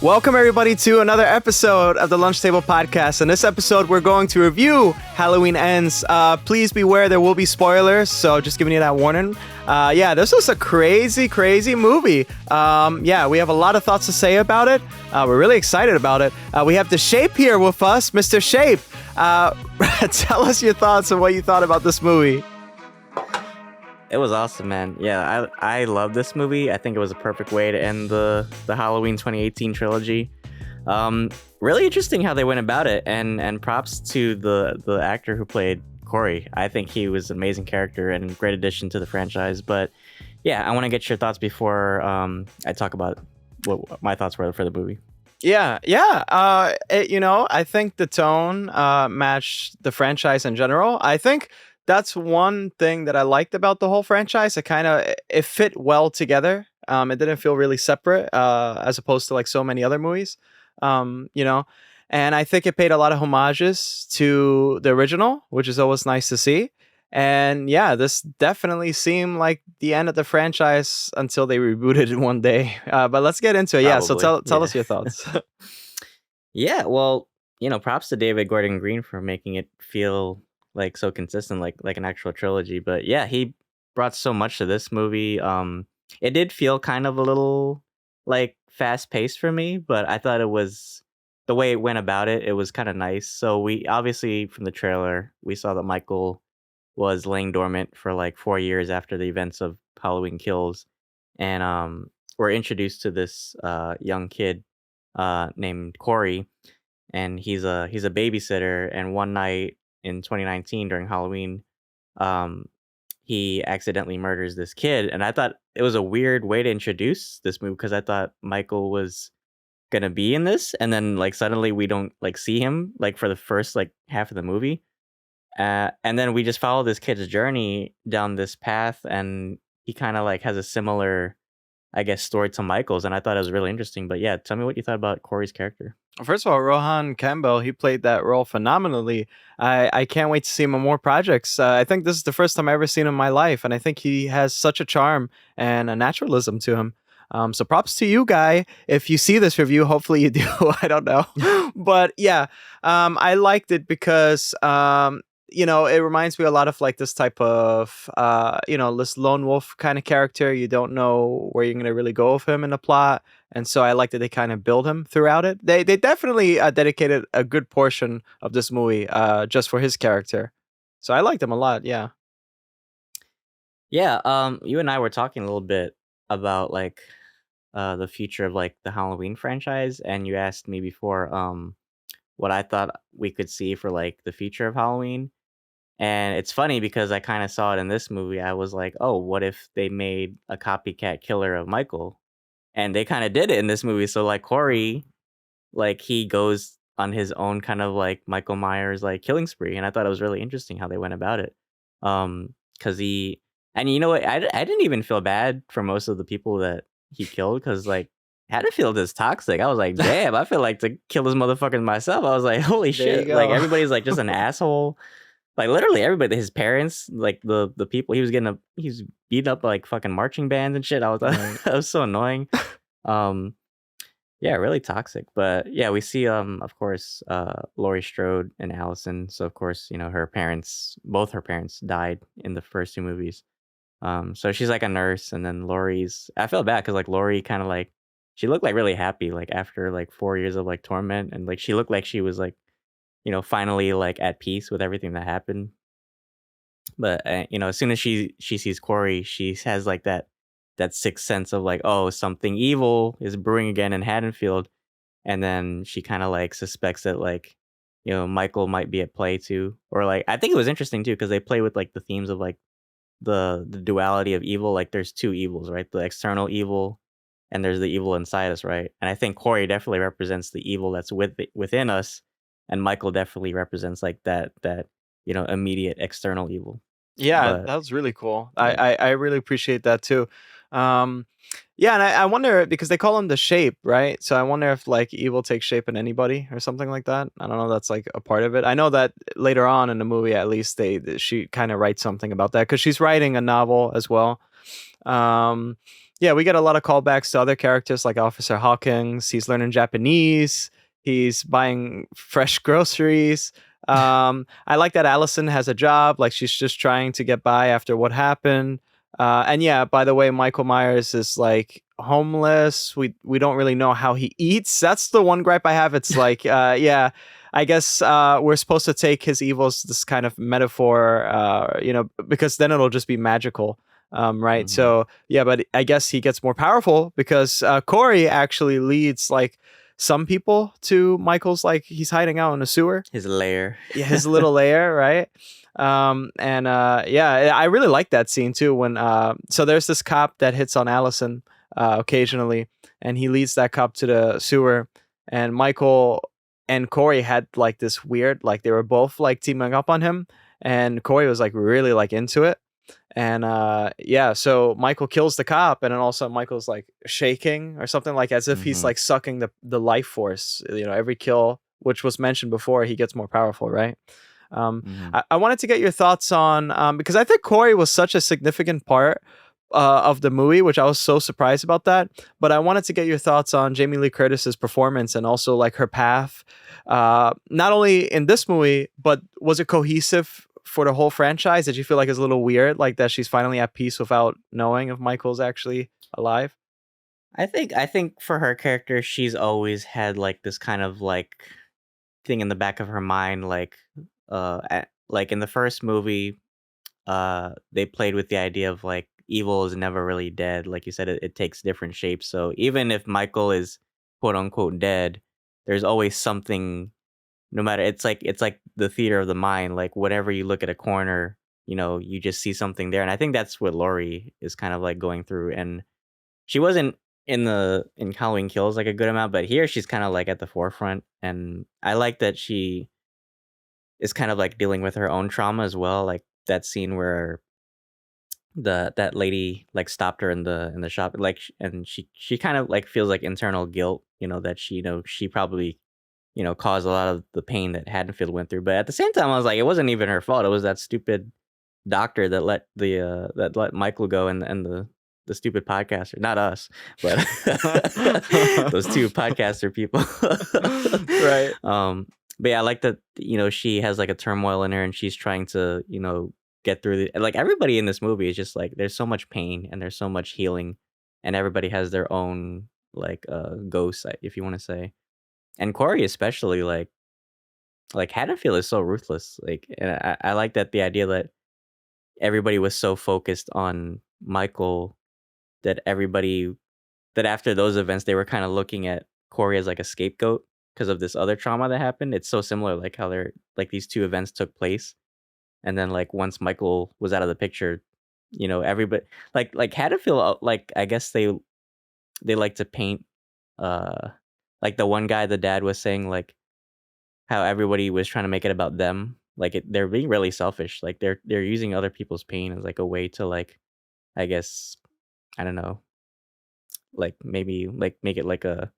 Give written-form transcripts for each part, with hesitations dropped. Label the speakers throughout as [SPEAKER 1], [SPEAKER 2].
[SPEAKER 1] Welcome, everybody, to another episode of the Lunch Table Podcast. In this episode, we're going to review Halloween Ends. Please beware, there will be spoilers, so just giving you that warning. This was a crazy movie. We have a lot of thoughts to say about it. We're really excited about it. We have the Shape here with us, Mr. Shape. Tell us your thoughts on what you thought about this movie.
[SPEAKER 2] It was awesome, man. Yeah, I love this movie. I think it was a perfect way to end the Halloween 2018 trilogy. Really interesting how they went about it, and props to the actor who played Corey. I think he was an amazing character and a great addition to the franchise. But yeah, I want to get your thoughts before I talk about what my thoughts were for the movie.
[SPEAKER 1] I think the tone matched the franchise in general. I think that's one thing that I liked about the whole franchise. It fit well together. It didn't feel really separate as opposed to like so many other movies, and I think it paid a lot of homages to the original, which is always nice to see. And yeah, this definitely seemed like the end of the franchise until they rebooted it one day. But let's get into it.
[SPEAKER 2] Probably.
[SPEAKER 1] So tell us your thoughts.
[SPEAKER 2] Yeah, well, props to David Gordon Green for making it feel like so consistent, like an actual trilogy. But yeah, he brought so much to this movie. It did feel kind of a little like fast paced for me, but I thought it was the way it went about it. It was kind of nice. So we obviously from the trailer we saw that Michael was laying dormant for like 4 years after the events of Halloween Kills, and we're introduced to this young kid named Corey, and he's a babysitter. And one night in 2019 during Halloween, he accidentally murders this kid, and I thought it was a weird way to introduce this movie because I thought Michael was gonna be in this, and then like suddenly we don't like see him like for the first like half of the movie, and then we just follow this kid's journey down this path, and he kind of like has a similar, I guess, story to Michael's, and I thought it was really interesting. But yeah, tell me what you thought about Corey's character.
[SPEAKER 1] First of all, Rohan Campbell, he played that role phenomenally. I can't wait to see him in more projects. I think this is the first time I've ever seen him in my life, and I think he has such a charm and a naturalism to him. So props to you, guy. If you see this review, hopefully you do. I don't know. But yeah, I liked it because it reminds me a lot of like this type of, this lone wolf kind of character. You don't know where you're going to really go with him in the plot. And so I like that they kind of build him throughout it. They definitely dedicated a good portion of this movie just for his character. So I liked him a lot. Yeah.
[SPEAKER 2] Yeah. You and I were talking a little bit about like the future of like the Halloween franchise. And you asked me before what I thought we could see for like the future of Halloween. And it's funny because I kind of saw it in this movie. I was like, oh, what if they made a copycat killer of Michael? And they kind of did it in this movie. So like Corey, like he goes on his own kind of like Michael Myers like killing spree. And I thought it was really interesting how they went about it. Because and you know what? I didn't even feel bad for most of the people that he killed because like Haddonfield is toxic. I was like, damn, I feel like to kill this motherfucker myself. I was like, holy shit. Like everybody's like just an asshole. Like literally everybody, his parents, like the people he was beating up like fucking marching bands and shit. I was that was so annoying. Yeah, really toxic. But yeah, we see of course Laurie Strode and Allison. So of course, both her parents died in the first two movies. So she's like a nurse, and then I felt bad because like Laurie kind of like she looked like really happy like after like 4 years of like torment, and like she looked like she was like finally like at peace with everything that happened. But as soon as she sees Corey, she has like that sixth sense of like, oh, something evil is brewing again in Haddonfield, and then she kind of like suspects that like Michael might be at play too, or like I think it was interesting too because they play with like the themes of like the duality of evil. Like there's two evils, right? The external evil, and there's the evil inside us, right? And I think Corey definitely represents the evil that's within us. And Michael definitely represents like that immediate external evil.
[SPEAKER 1] Yeah, that was really cool. I really appreciate that too. And I wonder because they call him the Shape, right? So I wonder if like evil takes shape in anybody or something like that. I don't know. That's like a part of it. I know that later on in the movie, at least she kind of writes something about that because she's writing a novel as well. Yeah, we get a lot of callbacks to other characters like Officer Hawkins. He's learning Japanese. He's buying fresh groceries. I like that Allison has a job. Like she's just trying to get by after what happened. And yeah, by the way, Michael Myers is like homeless. We don't really know how he eats. That's the one gripe I have. It's like, yeah, I guess we're supposed to take his evils this kind of metaphor, because then it'll just be magical. Right.
[SPEAKER 2] Hmm.
[SPEAKER 1] So yeah, but I guess he gets more powerful because Corey actually leads like some people to Michael's, like he's hiding out in a sewer.
[SPEAKER 2] His lair.
[SPEAKER 1] Yeah, his little lair, right? And yeah, I really like that scene too. When so there's this cop that hits on Allison occasionally, and he leads that cop to the sewer. And Michael and Corey had like this weird, like they were both like teaming up on him, and Corey was like really like into it. And yeah, so Michael kills the cop, and then also Michael's like shaking or something, like as if he's
[SPEAKER 2] Hmm.
[SPEAKER 1] like sucking the life force. Every kill, which was mentioned before, he gets more powerful, right? Um,
[SPEAKER 2] Hmm.
[SPEAKER 1] I wanted to get your thoughts on, because I think Corey was such a significant part of the movie, which I was so surprised about that. But I wanted to get your thoughts on Jamie Lee Curtis's performance and also like her path, not only in this movie, but was it cohesive for the whole franchise? Did you feel like it's a little weird, like that she's finally at peace without knowing if Michael's actually alive?
[SPEAKER 2] I think for her character, she's always had like this kind of like thing in the back of her mind, like in the first movie, they played with the idea of like evil is never really dead. Like you said, it takes different shapes. So even if Michael is quote unquote dead, there's always something. No matter, it's like the theater of the mind. Like whatever you look at a corner, you just see something there. And I think that's what Laurie is kind of like going through. And she wasn't in Halloween Kills like a good amount, but here she's kind of like at the forefront. And I like that she is kind of like dealing with her own trauma as well. Like that scene where that lady like stopped her in the shop, like and she kind of like feels like internal guilt, that she probably caused a lot of the pain that Haddonfield went through. But at the same time, I was like, it wasn't even her fault. It was that stupid doctor that let Michael go, and the stupid podcaster, not us, but those two podcaster people.
[SPEAKER 1] Right.
[SPEAKER 2] But yeah, I like that. She has like a turmoil in her, and she's trying to get through like everybody in this movie is just like there's so much pain and there's so much healing, and everybody has their own like ghost, if you want to say. And Corey especially, like Haddonfield is so ruthless. Like, and I like that the idea that everybody was so focused on Michael that after those events they were kind of looking at Corey as like a scapegoat because of this other trauma that happened. It's so similar, like how they're like these two events took place, and then like once Michael was out of the picture, everybody like Haddonfield, like I guess they like to paint, uh like the one guy, the dad was saying like how everybody was trying to make it about them. Like they're being really selfish. Like they're using other people's pain as like a way to like, I guess, I don't know, like maybe like make it like a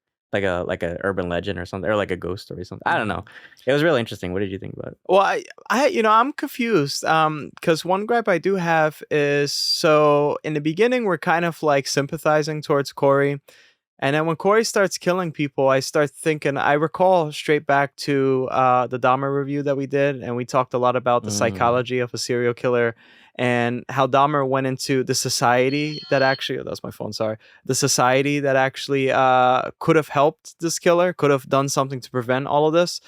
[SPEAKER 2] urban legend or something, or like a ghost story or something. I don't know. It was really interesting. What did you think about it?
[SPEAKER 1] Well, I'm confused. Because one gripe I do have is, so in the beginning we're kind of like sympathizing towards Corey, and then when Corey starts killing people, I start thinking. I recall straight back to the Dahmer review that we did, and we talked a lot about the
[SPEAKER 2] Mm,
[SPEAKER 1] psychology of a serial killer and how Dahmer went into the society that actually. Oh, that's my phone. Sorry, the society that actually could have helped this killer, could have done something to prevent all of this.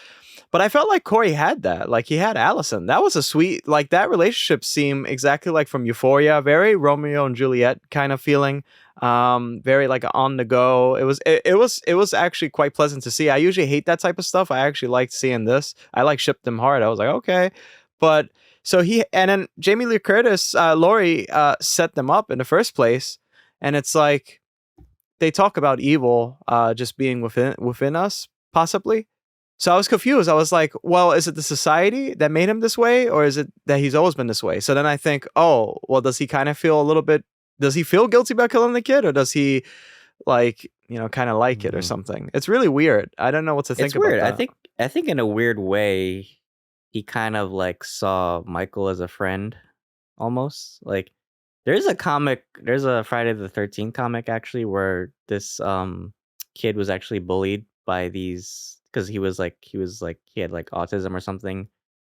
[SPEAKER 1] But I felt like Corey had that. Like he had Allison. That was a sweet, like that relationship seemed exactly like from Euphoria, very Romeo and Juliet kind of feeling. Very like on the go. It was actually quite pleasant to see. I usually hate that type of stuff. I actually liked seeing this. I like shipped them hard. I was like, okay. But so he, and then Jamie Lee Curtis, Laurie set them up in the first place. And it's like they talk about evil just being within us, possibly. So I was confused. I was like, well, is it the society that made him this way, or is it that he's always been this way? So then I think, oh, well, does he kind of feel a little bit, does he feel guilty about killing the kid, or does he like, kind of like it or
[SPEAKER 2] mhm.
[SPEAKER 1] something? It's really weird. I don't know what to think
[SPEAKER 2] It's
[SPEAKER 1] about
[SPEAKER 2] weird.
[SPEAKER 1] that.
[SPEAKER 2] I think in a weird way, he kind of like saw Michael as a friend, almost like. There's a comic. There's a Friday the 13th comic actually where this kid was actually bullied by these because he had like autism or something,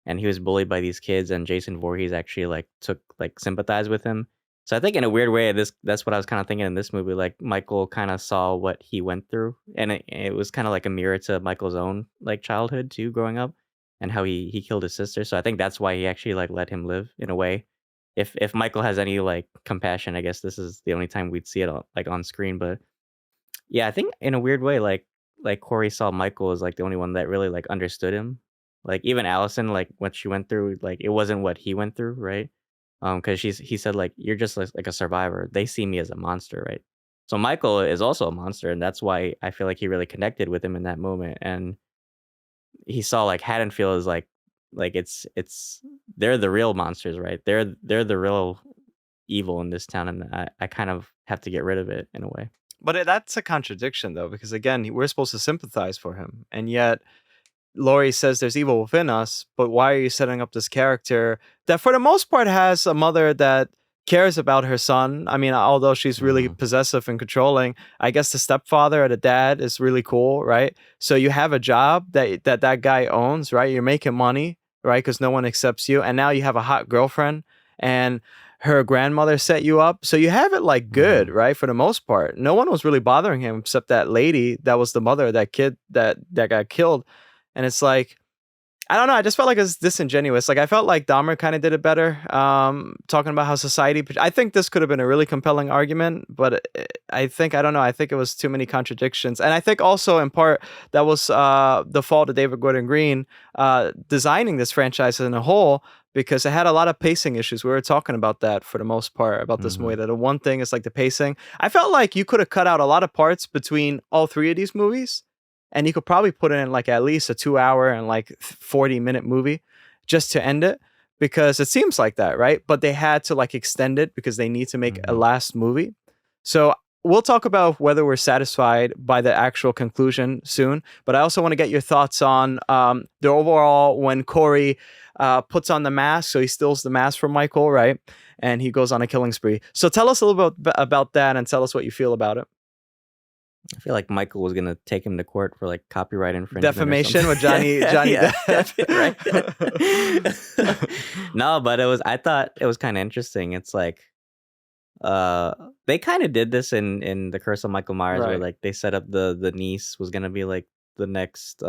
[SPEAKER 2] and he was bullied by these kids, and Jason Voorhees actually like took like sympathized with him. So I think in a weird way, that's what I was kind of thinking in this movie. Like Michael kind of saw what he went through, and it was kind of like a mirror to Michael's own like childhood too, growing up, and how he killed his sister. So I think that's why he actually like let him live in a way. If Michael has any like compassion, I guess this is the only time we'd see it on screen. But yeah, I think in a weird way, like Corey saw Michael as like the only one that really like understood him. Like even Allison, like what she went through, like it wasn't what he went through, right? Because he said like you're just like a survivor. They see me as a monster, right? So Michael is also a monster, and that's why I feel like he really connected with him in that moment. And he saw like Haddonfield as like it's they're the real monsters, right? They're the real evil in this town, and I kind of have to get rid of it in a way.
[SPEAKER 1] But that's a contradiction, though, because again, we're supposed to sympathize for him, and yet Laurie says there's evil within us, but why are you setting up this character that, for the most part, has a mother that cares about her son? I mean, although she's really
[SPEAKER 2] Mhm.
[SPEAKER 1] possessive and controlling, I guess the stepfather or the dad is really cool, right? So you have a job that guy owns, right? You're making money, right? Because no one accepts you, and now you have a hot girlfriend, and her grandmother set you up, so you have it like good,
[SPEAKER 2] Mhm.
[SPEAKER 1] right? For the most part, no one was really bothering him except that lady that was the mother of that kid that got killed. And it's like, I don't know. I just felt like it was disingenuous. Like I felt like Dahmer kind of did it better. Talking about how society. I think this could have been a really compelling argument, but I don't know. I think it was too many contradictions, and I think also in part that was the fault of David Gordon Green designing this franchise in a whole, because it had a lot of pacing issues. We were talking about that for the most part about this movie.
[SPEAKER 2] Mhm.
[SPEAKER 1] That the one thing is like the pacing. I felt like you could have cut out a lot of parts between all three of these movies, and you could probably put in like at least a 2 hour and like 40-minute movie just to end it, because it seems like that, right? But they had to like extend it because they need to make a
[SPEAKER 2] Mhm.
[SPEAKER 1] last movie. So we'll talk about whether we're satisfied by the actual conclusion soon, but I also want to get your thoughts on the overall when Corey puts on the mask. So he steals the mask from Michael, right? And he goes on a killing spree. So tell us a little bit about that and tell us what you feel about it.
[SPEAKER 2] I feel like Michael was gonna take him to court for like copyright infringement or something.
[SPEAKER 1] Defamation with Johnny
[SPEAKER 2] Yeah,
[SPEAKER 1] Depp.
[SPEAKER 2] right. No, but I thought it was kind of interesting. It's like uh they kind of did this in The Curse of Michael Myers, where
[SPEAKER 1] Right.
[SPEAKER 2] like they set up the niece was gonna be like the next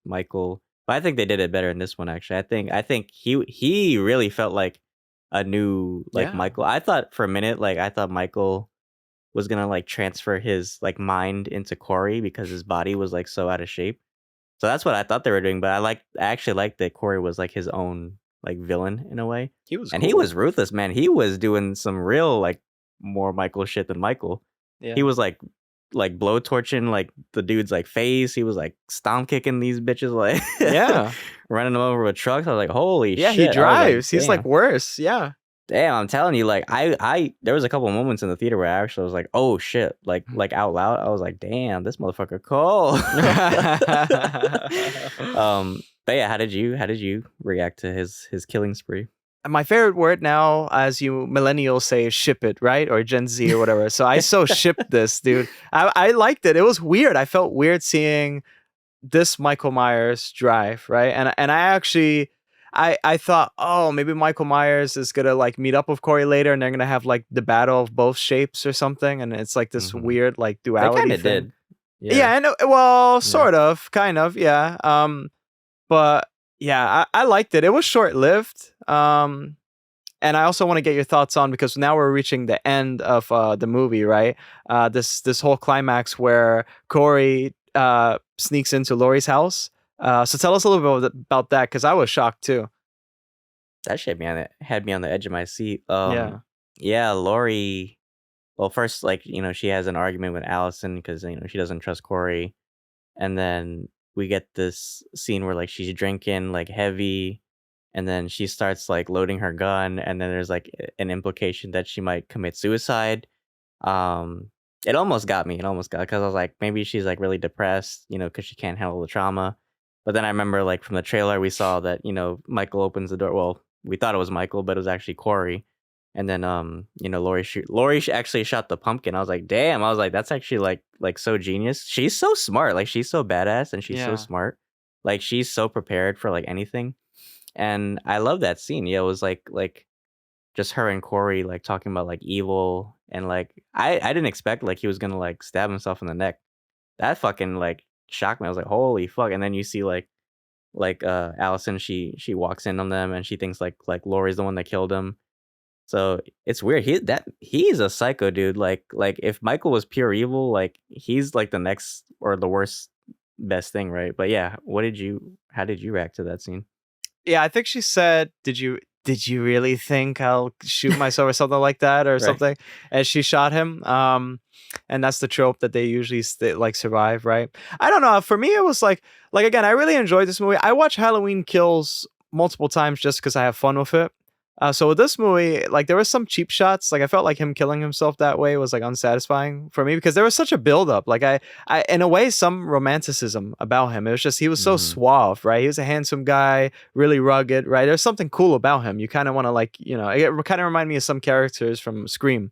[SPEAKER 2] Michael. But I think they did it better in this one actually. I think he really felt like a new like
[SPEAKER 1] Yeah.
[SPEAKER 2] Michael. I thought for a minute like I thought Michael was gonna like transfer his like mind into Corey because his body was like so out of shape. So that's what I thought they were doing. But I actually liked that Corey was like his own like villain in a way,
[SPEAKER 1] He was
[SPEAKER 2] and he
[SPEAKER 1] cool.
[SPEAKER 2] was ruthless, man. He was doing some real like more Michael shit than Michael. He
[SPEAKER 1] Yeah.
[SPEAKER 2] was like blow torching like the dude's like face. He was like stomp kicking these bitches like
[SPEAKER 1] Yeah.
[SPEAKER 2] running them over with trucks. I was like, holy
[SPEAKER 1] Yeah, he
[SPEAKER 2] shit! I was like,
[SPEAKER 1] drives. He's like
[SPEAKER 2] damn.
[SPEAKER 1] worse. Yeah.
[SPEAKER 2] Damn, I'm telling you, like there was a couple moments in the theater where I actually was like, "Oh shit!" Like out loud, I was like, "Damn, this motherfucker cold." But yeah, how did you react to his killing spree?
[SPEAKER 1] My favorite word now, as you millennials say, is ship it, right? Or Gen Z or whatever. So I so shipped this, dude. I liked it. It was weird. I felt weird seeing this Michael Myers drive, right? And I actually I thought, oh, maybe Michael Myers is gonna like meet up with Corey later, and they're gonna have like the battle of both shapes or something, and it's like this
[SPEAKER 2] Hmm.
[SPEAKER 1] weird like
[SPEAKER 2] They
[SPEAKER 1] duality
[SPEAKER 2] kind of
[SPEAKER 1] thing.
[SPEAKER 2] did, yeah,
[SPEAKER 1] Yeah, I know. Well,
[SPEAKER 2] yeah.
[SPEAKER 1] sort of, kind of, yeah. But yeah, I liked it. It was short lived. And I also want to get your thoughts on, because now we're reaching the end of the movie, right? This whole climax where Corey sneaks into Laurie's house. So tell us a little bit about that, because I was shocked too.
[SPEAKER 2] That shit had me on the edge of my seat.
[SPEAKER 1] Yeah.
[SPEAKER 2] Yeah, Laurie. Well, first, like she has an argument with Allison because she doesn't trust Corey, and then we get this scene where like she's drinking like heavy, and then she starts like loading her gun, and then there's like an implication that she might commit suicide. um it almost got me, because I was like, maybe she's like really depressed, because she can't handle the trauma. But then I remember like from the trailer we saw that Michael opens the door. Well, we thought it was Michael, but it was actually Corey. And then Laurie actually shot the pumpkin. I was like, damn. I was like, that's actually like so genius. She's so smart. Like she's so badass and she's so
[SPEAKER 1] Yeah.
[SPEAKER 2] smart. Like she's so prepared for like anything. And I love that scene. Yeah, it was like just her and Corey like talking about like evil and like I didn't expect like he was gonna like stab himself in the neck. That fucking like shocked me. I was like, holy fuck. And then you see like Allison, she walks in on them and she thinks like Laurie's the one that killed him. So it's weird. He's a psycho dude. Like if Michael was pure evil, like he's like the next or the worst best thing, right? But yeah, how did you react to that scene?
[SPEAKER 1] Yeah, I think she said, did you really think I'll shoot myself or something like that or
[SPEAKER 2] Right.
[SPEAKER 1] something?" As she shot him. And that's the trope that they usually like survive, right? I don't know. For me, it was like again, I really enjoyed this movie. I watch Halloween Kills multiple times just because I have fun with it. So with this movie, like there was some cheap shots. Like I felt like him killing himself that way was like unsatisfying for me because there was such a build up. Like I in a way, some romanticism about him. It was just he was so
[SPEAKER 2] Mm-hmm.
[SPEAKER 1] suave, right? He was a handsome guy, really rugged, right? There's something cool about him. You kind of want to like, it kind of remind me of some characters from Scream.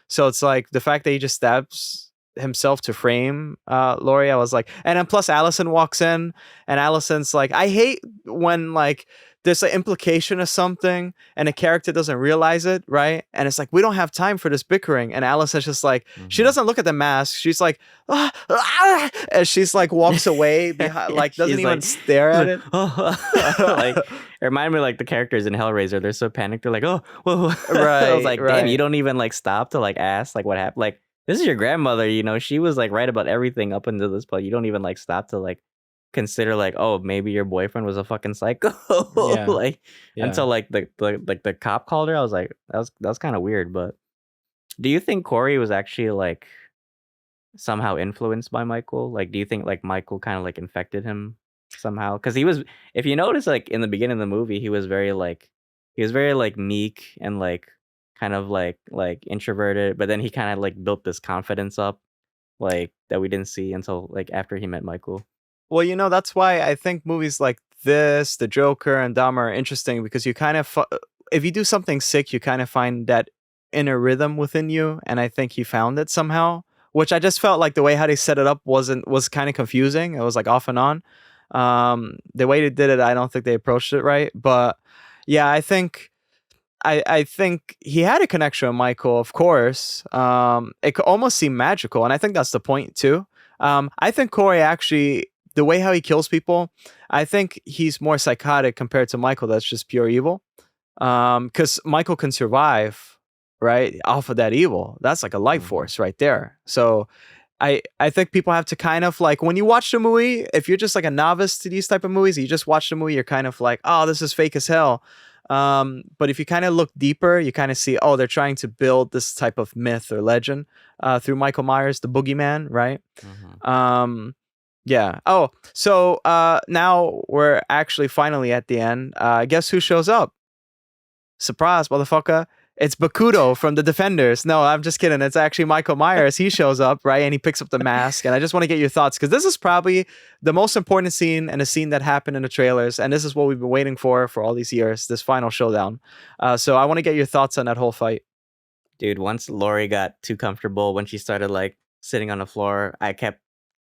[SPEAKER 1] So it's like the fact that he just stabs himself to frame Laurie. I was like, and then plus Allison walks in, and Allison's like, I hate when like there's an implication of something and a character doesn't realize it, right? And it's like we don't have time for this bickering. And Allison's just like, she
[SPEAKER 2] Mm-hmm.
[SPEAKER 1] doesn't look at the mask. She's like, ah, ah, and she's like walks away behind, like doesn't
[SPEAKER 2] She's
[SPEAKER 1] even
[SPEAKER 2] like,
[SPEAKER 1] stare
[SPEAKER 2] she's
[SPEAKER 1] at
[SPEAKER 2] like,
[SPEAKER 1] it.
[SPEAKER 2] oh, like it reminded me of, like the characters in Hellraiser. They're so panicked. They're like, oh, whoa. I was
[SPEAKER 1] Right,
[SPEAKER 2] like, damn, you
[SPEAKER 1] right.
[SPEAKER 2] don't even like stop to like ask like what happened. Like this is your grandmother. She was like right about everything up until this point. You don't even like stop to like consider like, oh, maybe your boyfriend was a fucking psycho.
[SPEAKER 1] Yeah,
[SPEAKER 2] Like
[SPEAKER 1] yeah.
[SPEAKER 2] until like the cop called her. I was like, that was kind of weird. But do you think Corey was actually like somehow influenced by Michael? Like, do you think like Michael kind of like infected him somehow? Because he was, if you notice, like in the beginning of the movie, he was very like meek and like kind of like introverted, but then he kind of like built this confidence up, like that we didn't see until like after he met Michael.
[SPEAKER 1] Well, that's why I think movies like this, The Joker, and Dahmer are interesting because you kind of, if you do something sick, you kind of find that inner rhythm within you, and I think he found it somehow. Which I just felt like the way how they set it up was kind of confusing. It was like off and on. The way they did it, I don't think they approached it right. But yeah, I think he had a connection with Michael, of course. It could almost seem magical, and I think that's the point too. I think Corey actually, the way how he kills people, I think he's more psychotic compared to Michael. That's just pure evil. Because Michael can survive, right, off of that evil. That's like a life
[SPEAKER 2] Hmm.
[SPEAKER 1] force right there. So I think people have to kind of like when you watch the movie, if you're just like a novice to these type of movies, you just watch the movie, you're kind of like, oh, this is fake as hell. But if you kind of look deeper, you kind of see, oh, they're trying to build this type of myth or legend through Michael Myers, the boogeyman, right?
[SPEAKER 2] Hmm.
[SPEAKER 1] Um, yeah. Oh, so now we're actually finally at the end. Guess who shows up? Surprise, motherfucker. It's Bakudo from the Defenders. No, I'm just kidding. It's actually Michael Myers. He shows up, right? And he picks up the mask. And I just want to get your thoughts because this is probably the most important scene and a scene that happened in the trailers. And this is what we've been waiting for all these years, this final showdown. So I want to get your thoughts on that whole fight.
[SPEAKER 2] Dude, once Laurie got too comfortable when she started like sitting on the floor, I kept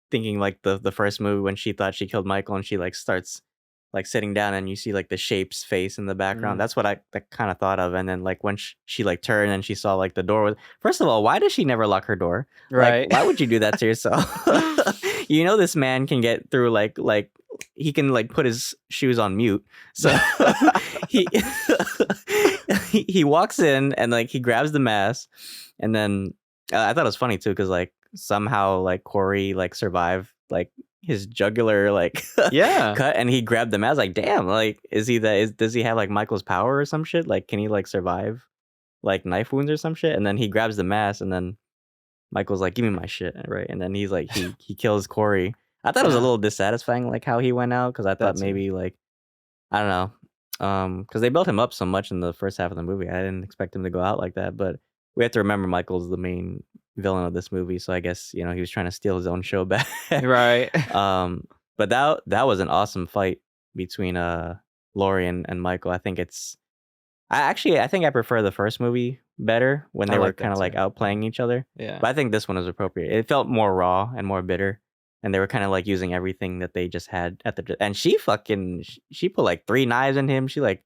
[SPEAKER 2] thinking like the first movie when she thought she killed Michael and she like starts like sitting down and you see like the shape's face in the background.
[SPEAKER 1] Mm,
[SPEAKER 2] That's what I kind of thought of. And then like when she like turned and she saw like the door was, first of all, why does she never lock her door? Like
[SPEAKER 1] right.
[SPEAKER 2] why would you do that to yourself? This man can get through like he can like put his shoes on mute. So he he walks in and like he grabs the mask and then I thought it was funny too because like somehow like Corey like survived like his jugular like
[SPEAKER 1] Yeah.
[SPEAKER 2] cut and he grabbed the mask. Like damn, like does he have like Michael's power or some shit? Like can he like survive like knife wounds or some shit? And then he grabs the mask and then Michael's like, give me my shit, right? And then he's like he kills Corey. I thought it was a
[SPEAKER 1] Yeah.
[SPEAKER 2] little dissatisfying like how he went out because I thought
[SPEAKER 1] That's it.
[SPEAKER 2] maybe like I don't know. Because they built him up so much in the first half of the movie. I didn't expect him to go out like that. But we have to remember Michael's the main villain of this movie. So I guess, he was trying to steal his own show back.
[SPEAKER 1] Right.
[SPEAKER 2] um, but that was an awesome fight between Laurie and Michael. I think it's I think I prefer the first movie better when
[SPEAKER 1] I
[SPEAKER 2] they were
[SPEAKER 1] like that
[SPEAKER 2] kind of like
[SPEAKER 1] too.
[SPEAKER 2] outplaying each other.
[SPEAKER 1] Yeah.
[SPEAKER 2] But I think this one was appropriate. It felt more raw and more bitter, and they were kind of like using everything that they just had at the. And she fucking she put like 3 knives in him. She like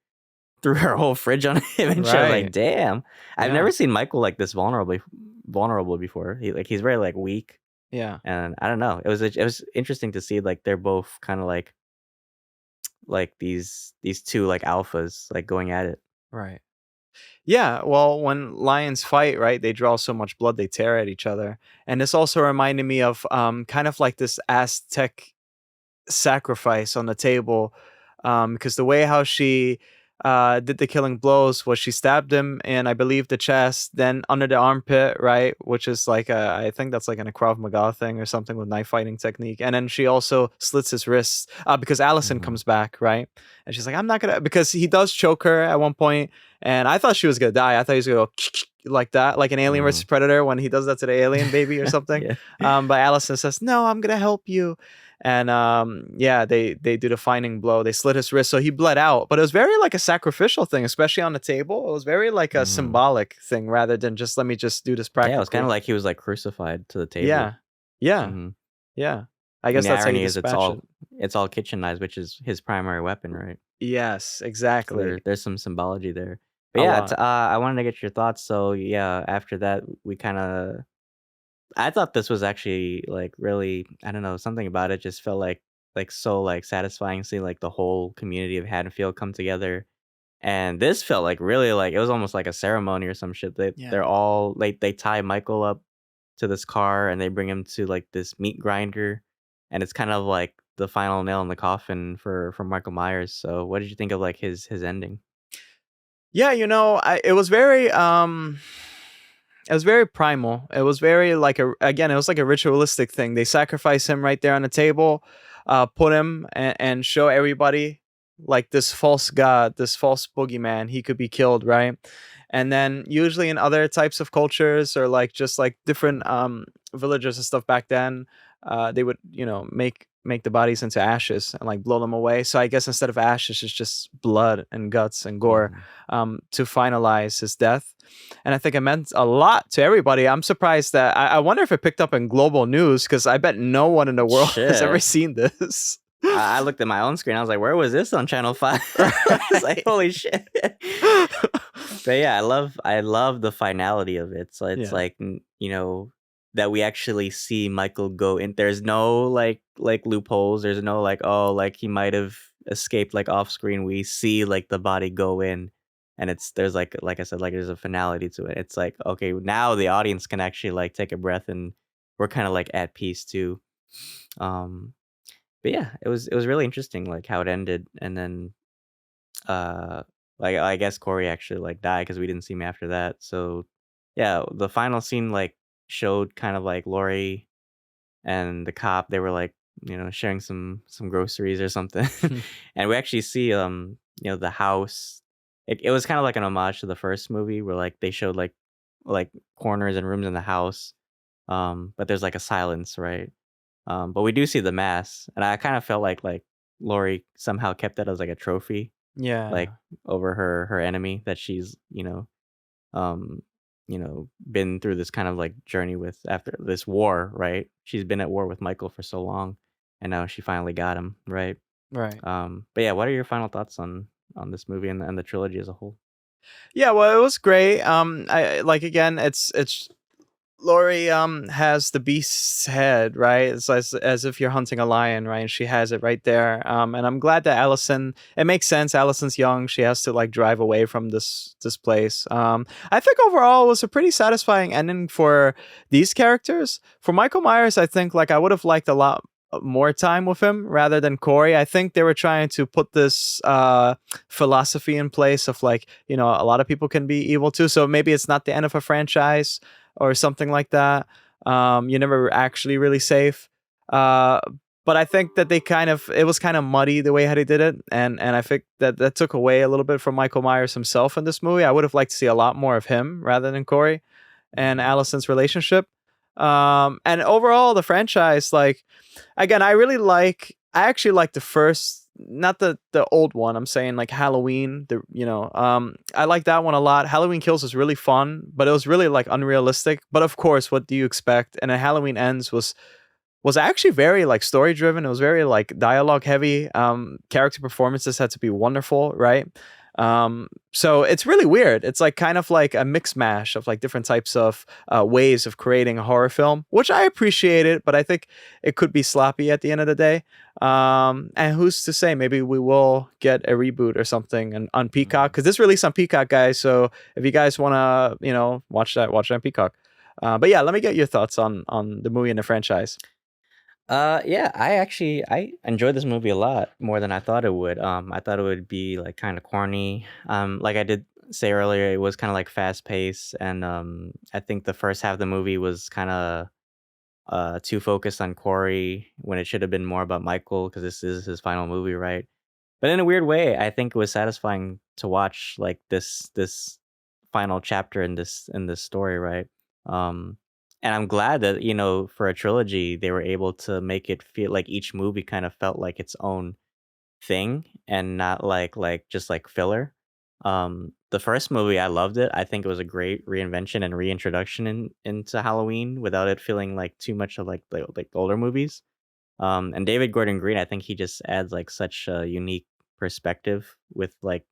[SPEAKER 2] threw her whole fridge on him, and she was like,
[SPEAKER 1] Right.
[SPEAKER 2] "Damn, I've
[SPEAKER 1] Yeah.
[SPEAKER 2] never seen Michael like this vulnerable before. He's very like weak,
[SPEAKER 1] Yeah.
[SPEAKER 2] and I don't know. It was interesting to see like they're both kind of like these two like alphas like going at it.
[SPEAKER 1] Right. Yeah, well, when lions fight, right, they draw so much blood they tear at each other. And this also reminded me of kind of like this Aztec sacrifice on the table, because the way how she did the killing blows was she stabbed him in, I believe, the chest, then under the armpit, right, which is like I think that's like in a Krav Maga thing or something with knife fighting technique, and then she also slits his wrists because Allison
[SPEAKER 2] Hmm.
[SPEAKER 1] comes back, right, and she's like, I'm not gonna, because he does choke her at one point, and I thought she was gonna die. I thought he was gonna go like that, like an Alien
[SPEAKER 2] Hmm.
[SPEAKER 1] versus Predator when he does that to the alien baby or something.
[SPEAKER 2] Yeah.
[SPEAKER 1] But Allison says, "No, I'm gonna help you." And yeah, they do the finding blow. They slit his wrist, so he bled out. But it was very like a sacrificial thing, especially on the table. It was very like a
[SPEAKER 2] Hmm.
[SPEAKER 1] symbolic thing rather than just let me just do this
[SPEAKER 2] Yeah, it was kind
[SPEAKER 1] practically.
[SPEAKER 2] of like he was like crucified to the
[SPEAKER 1] Yeah,
[SPEAKER 2] table.
[SPEAKER 1] yeah,
[SPEAKER 2] Hmm.
[SPEAKER 1] yeah. I
[SPEAKER 2] And
[SPEAKER 1] guess
[SPEAKER 2] the
[SPEAKER 1] that's how you
[SPEAKER 2] irony is
[SPEAKER 1] dispatch it.
[SPEAKER 2] it's all kitchen knives, which is his primary weapon, right?
[SPEAKER 1] Yes,
[SPEAKER 2] So
[SPEAKER 1] exactly.
[SPEAKER 2] there's some symbology there. But
[SPEAKER 1] A
[SPEAKER 2] yeah,
[SPEAKER 1] lot.
[SPEAKER 2] I wanted to get your thoughts. So yeah, after that, we kind of I thought this was actually like really, I don't know, something about it just felt like so like satisfying seeing like the whole community of Haddonfield come together. And this felt like really like it was almost like a ceremony or some shit.
[SPEAKER 1] Yeah.
[SPEAKER 2] They're all like they tie Michael up to this car and they bring him to like this meat grinder, and it's kind of like the final nail in the coffin for Michael Myers. So what did you think of like his ending?
[SPEAKER 1] Yeah, it was very primal. It was very like it was like a ritualistic thing. They sacrifice him right there on the table, put him and show everybody like this false god, this false boogeyman. He could be killed, right? And then usually in other types of cultures or like just like different villages and stuff back then, they would make the bodies into ashes and like blow them away. So I guess instead of ashes, it's just blood and guts and gore
[SPEAKER 2] Mhm.
[SPEAKER 1] to finalize his death. And I think it meant a lot to everybody. I'm surprised that I wonder if it picked up in global news because I bet no one in the world has ever
[SPEAKER 2] Shit.
[SPEAKER 1] seen this.
[SPEAKER 2] I looked at my own screen. I was like, "Where was this on Channel 5?" I was like,
[SPEAKER 1] Right.
[SPEAKER 2] "Holy shit!" But yeah, I love the finality of it. So it's
[SPEAKER 1] Yeah.
[SPEAKER 2] like that we actually see Michael go in. There's no like loopholes. There's no like, oh, like he might have escaped like off screen. We see like the body go in, and there's like I said, like there's a finality to it. It's like, okay, now the audience can actually like take a breath, and we're kind of like at peace too. Um, but yeah, it was really interesting like how it ended, and then uh like I guess Corey actually like died because we didn't see him after that. So yeah, the final scene like showed kind of like Laurie and the cop. They were like sharing some groceries or something, and we actually see the house. It was kind of like an homage to the first movie where like they showed like corners and rooms in the house, but there's like a silence, right? But we do see the mask, and I kind of felt like Laurie somehow kept that as like a trophy, like
[SPEAKER 1] Yeah.
[SPEAKER 2] over her enemy that she's um been through this kind of like journey with after this war, right? She's been at war with Michael for so long, and now she finally got him, right?
[SPEAKER 1] Right.
[SPEAKER 2] But yeah, what are your final thoughts on this movie and the trilogy as a whole?
[SPEAKER 1] Yeah, well, it was great. I like, again, it's Lori has the beast's head, right? It's as if you're hunting a lion, right? And she has it right there. And I'm glad that Allison. It makes sense. Allison's young. She has to like drive away from this place. I think overall it was a pretty satisfying ending for these characters. For Michael Myers, I think like I would have liked a lot more time with him rather than Corey. I think they were trying to put this philosophy in place of like, a lot of people can be evil too. So maybe it's not the end of a franchise or something like that. You're never actually really safe. Uh, but I think that it was kind of muddy the way how they did it, and I think that took away a little bit from Michael Myers himself in this movie. I would have liked to see a lot more of him rather than Corey and
[SPEAKER 2] Mhm.
[SPEAKER 1] Allison's relationship. And overall, the franchise, like, again, I actually like the first not the old one. I'm saying like Halloween. I like that one a lot. Halloween Kills was really fun, but it was really like unrealistic. But of course, what do you expect? And then Halloween Ends was actually very like story driven. It was very like dialogue heavy. Character performances had to be wonderful, right? So it's really weird. It's like kind of like a mix mash of like different types of ways of creating a horror film, which I appreciate it, but I think it could be sloppy at the end of the day. And who's to say? Maybe we will get a reboot or something on Peacock, because this released on Peacock, guys. So if you guys want to, watch that on Peacock. But yeah, let me get your thoughts on the movie and the franchise.
[SPEAKER 2] Yeah, I enjoyed this movie a lot more than I thought it would. I thought it would be like kind of corny. Like I did say earlier, it was kind of like fast paced, and I think the first half of the movie was kind of too focused on Corey when it should have been more about Michael, because this is his final movie, right? But in a weird way, I think it was satisfying to watch like this final chapter in this story, right? Um, and I'm glad that for a trilogy they were able to make it feel like each movie kind of felt like its own thing and not like just like filler. The first movie I loved it. I think it was a great reinvention and reintroduction into Halloween without it feeling like too much of like the older movies. And David Gordon Green, I think he just adds like such a unique perspective with like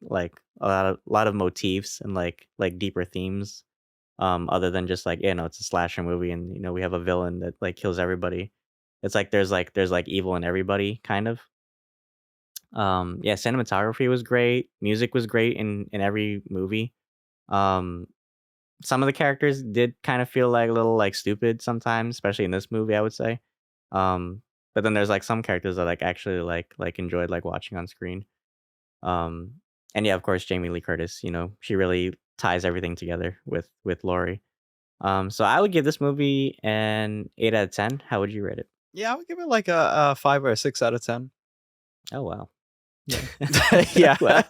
[SPEAKER 2] a lot of motifs and like deeper themes. Other than just like it's a slasher movie and we have a villain that like kills everybody. It's like there's like evil in everybody kind of. Yeah, cinematography was great. Music was great in every movie. Um, some of the characters did kind of feel like a little like stupid sometimes, especially in this movie, I would say. Um, but then there's like some characters that like actually like enjoyed like watching on screen. Um, and yeah, of course, Jamie Lee Curtis. She really ties everything together with Laurie. So I would give this movie an 8 out of 10. How would you rate it?
[SPEAKER 1] Yeah, I would give it like a 5 or a 6 out of 10.
[SPEAKER 2] Oh wow.
[SPEAKER 1] Yeah.
[SPEAKER 2] Well,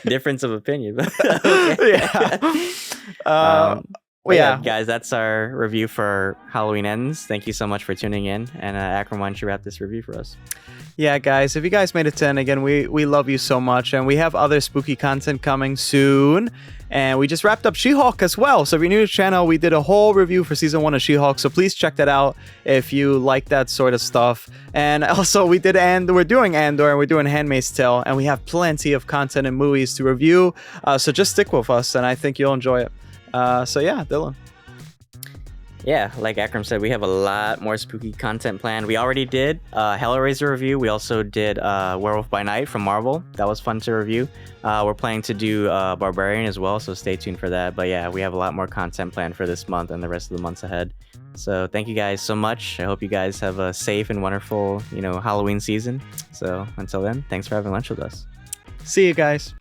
[SPEAKER 2] difference of opinion. Okay.
[SPEAKER 1] Yeah.
[SPEAKER 2] Well,
[SPEAKER 1] Yeah.
[SPEAKER 2] guys, that's our review for Halloween Ends. Thank you so much for tuning in. And Akram, why don't you wrap this review for us?
[SPEAKER 1] Yeah, guys, if you guys made it 10, again, we love you so much. And we have other spooky content coming soon. And we just wrapped up She-Hulk as well. So if you're new to the channel, we did a whole review for season 1 of She-Hulk. So please check that out if you like that sort of stuff. And also we're doing Andor and we're doing Handmaid's Tale. And we have plenty of content and movies to review. So just stick with us and I think you'll enjoy it. So yeah, Dylan.
[SPEAKER 2] Yeah, like Akram said, we have a lot more spooky content planned. We already did Hellraiser review. We also did Werewolf by Night from Marvel. That was fun to review. We're planning to do Barbarian as well, so stay tuned for that. But yeah, we have a lot more content planned for this month and the rest of the months ahead. So thank you guys so much. I hope you guys have a safe and wonderful, Halloween season. So until then, thanks for having lunch with us.
[SPEAKER 1] See you guys.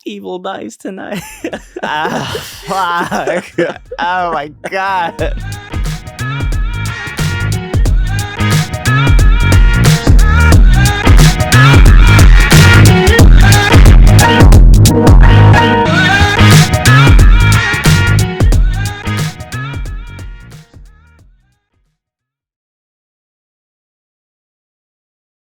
[SPEAKER 2] Evil dies tonight.
[SPEAKER 1] Fuck. Oh my God.